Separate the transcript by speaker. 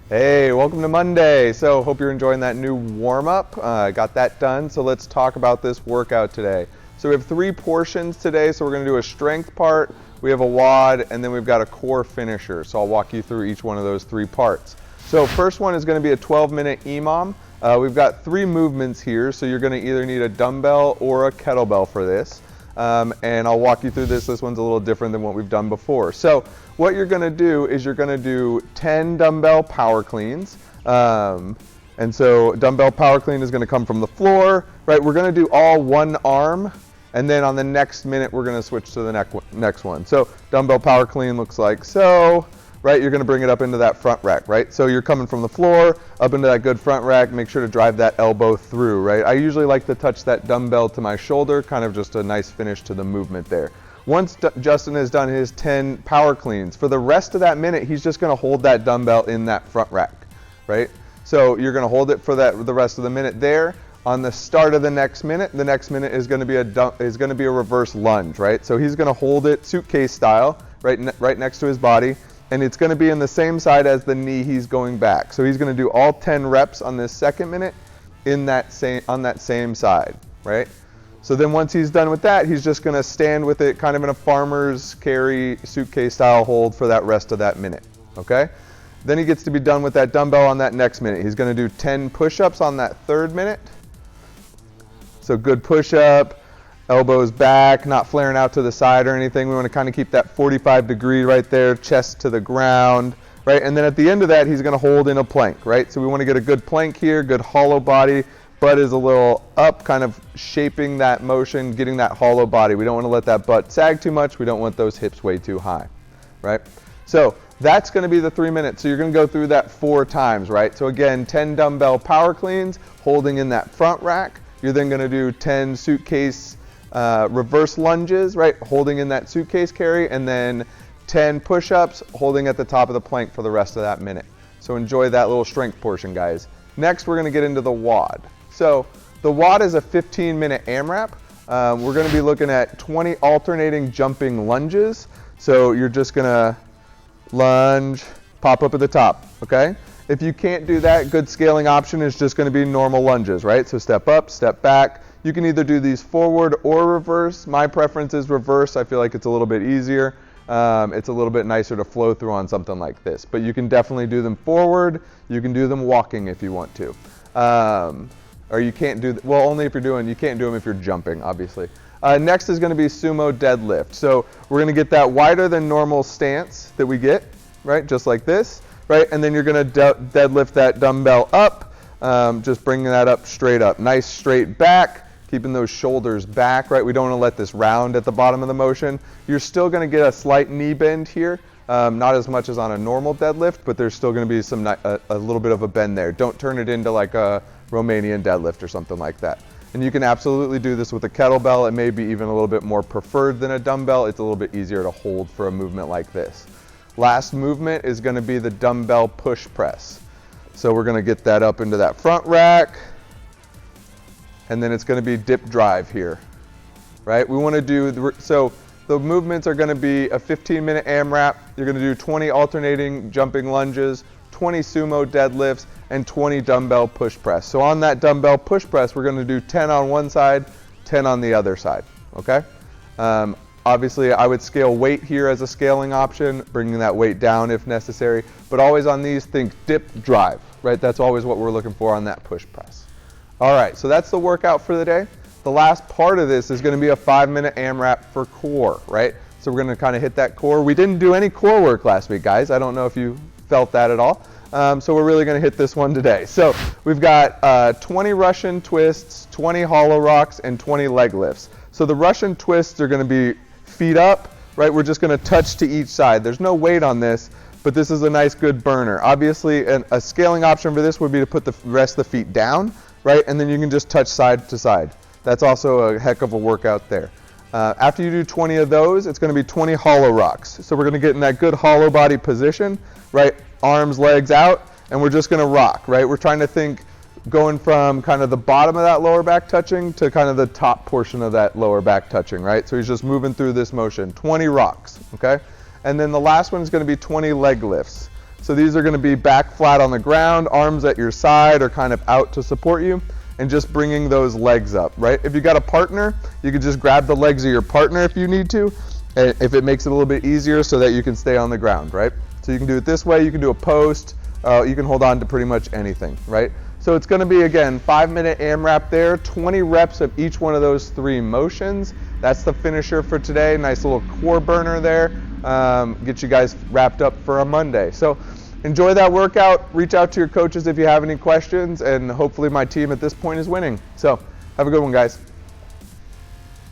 Speaker 1: Hey, welcome to Monday. So hope you're enjoying that new warm-up. Got that done. So let's talk about this workout today. So we have 3 portions today. So we're going to do a strength part, we have a WOD, and then we've got a core finisher. So I'll walk you through each one of those 3 parts. So first one is going to be a 12-minute EMOM. We've got 3 movements here. So you're going to either need a dumbbell or a kettlebell for this. And I'll walk you through this. This one's a little different than what we've done before. So what you're going to do is you're going to do 10 dumbbell power cleans. And so dumbbell power clean is going to come from the floor, right? We're going to do all one arm, and then on the next minute we're going to switch to the next one. So dumbbell power clean looks like so, right? You're going to bring it up into that front rack, right? So you're coming from the floor up into that good front rack. Make sure to drive that elbow through, right? I usually like to touch that dumbbell to my shoulder, kind of just a nice finish to the movement there. Once Justin has done his 10 power cleans, for the rest of that minute, he's just going to hold that dumbbell in that front rack, right? So you're going to hold it for the rest of the minute there. On the start of the next minute is going to be a reverse lunge, right? So he's going to hold it suitcase style, right next to his body, and it's going to be in the same side as the knee he's going back. So he's going to do all 10 reps on this second minute on that same side, right? So then once he's done with that, he's just going to stand with it kind of in a farmer's carry suitcase style hold for that rest of that minute, okay? Then he gets to be done with that dumbbell on that next minute. He's going to do 10 push-ups on that third minute. So good push-up, elbows back, not flaring out to the side or anything. We want to kind of keep that 45 degree right there, chest to the ground, right? And then at the end of that, he's going to hold in a plank, right? So we want to get a good plank here, good hollow body. Butt is a little up, kind of shaping that motion, getting that hollow body. We don't want to let that butt sag too much. We don't want those hips way too high, right? So that's going to be the 3 minutes. So you're going to go through that 4 times, right? So again, 10 dumbbell power cleans, holding in that front rack. You're then going to do 10 suitcase reverse lunges, right? Holding in that suitcase carry, and then 10 push-ups, holding at the top of the plank for the rest of that minute. So enjoy that little strength portion, guys. Next, we're going to get into the WOD. So the WOD is a 15-minute AMRAP. We're going to be looking at 20 alternating jumping lunges. So you're just going to lunge, pop up at the top, okay? If you can't do that, good scaling option is just going to be normal lunges, right? So step up, step back. You can either do these forward or reverse. My preference is reverse. I feel like it's a little bit easier. It's a little bit nicer to flow through on something like this. But you can definitely do them forward. You can do them walking if you want to. Or you can't do, well, only if you can't do them if you're jumping, obviously. Next is going to be sumo deadlift. So we're going to get that wider than normal stance that we get, right? Just like this, right? And then you're going to deadlift that dumbbell up, just bringing that up straight up. Nice straight back, keeping those shoulders back, right? We don't want to let this round at the bottom of the motion. You're still going to get a slight knee bend here. Not as much as on a normal deadlift, but there's still going to be a little bit of a bend there. Don't turn it into like a Romanian deadlift or something like that. And you can absolutely do this with a kettlebell. It may be even a little bit more preferred than a dumbbell. It's a little bit easier to hold for a movement like this. Last movement is going to be the dumbbell push press. So we're going to get that up into that front rack, and then it's going to be dip drive here, right? We want to do, so the movements are going to be a 15-minute AMRAP. You're going to do 20 alternating jumping lunges, 20 sumo deadlifts, and 20 dumbbell push press. So on that dumbbell push press, we're going to do 10 on one side, 10 on the other side, okay? Obviously, I would scale weight here as a scaling option, bringing that weight down if necessary, but always on these, think dip drive, right? That's always what we're looking for on that push press. All right, so that's the workout for the day. The last part of this is going to be a 5-minute AMRAP for core, right? So we're going to kind of hit that core. We didn't do any core work last week, guys. I don't know if you felt that at all. So we're really going to hit this one today. So we've got 20 Russian twists, 20 hollow rocks, and 20 leg lifts. So the Russian twists are going to be feet up, right? We're just going to touch to each side. There's no weight on this, but this is a nice good burner. Obviously, a scaling option for this would be to put the rest of the feet down, right? And then you can just touch side to side. That's also a heck of a workout there. After you do 20 of those, it's going to be 20 hollow rocks. So we're going to get in that good hollow body position, right? Arms, legs out, and we're just going to rock, right? We're trying to think going from kind of the bottom of that lower back touching to kind of the top portion of that lower back touching, right? So he's just moving through this motion. 20 rocks, okay? And then the last one is going to be 20 leg lifts. So these are going to be back flat on the ground, arms at your side or kind of out to support you, and just bringing those legs up, right? If you got a partner, you can just grab the legs of your partner if you need to, if it makes it a little bit easier so that you can stay on the ground, right? So you can do it this way, you can do a post, you can hold on to pretty much anything, right? So it's going to be, again, 5-minute AMRAP there, 20 reps of each one of those 3 motions. That's the finisher for today. Nice little core burner there. Get you guys wrapped up for a Monday. So enjoy that workout. Reach out to your coaches if you have any questions, and hopefully my team at this point is winning. So have a good one, guys.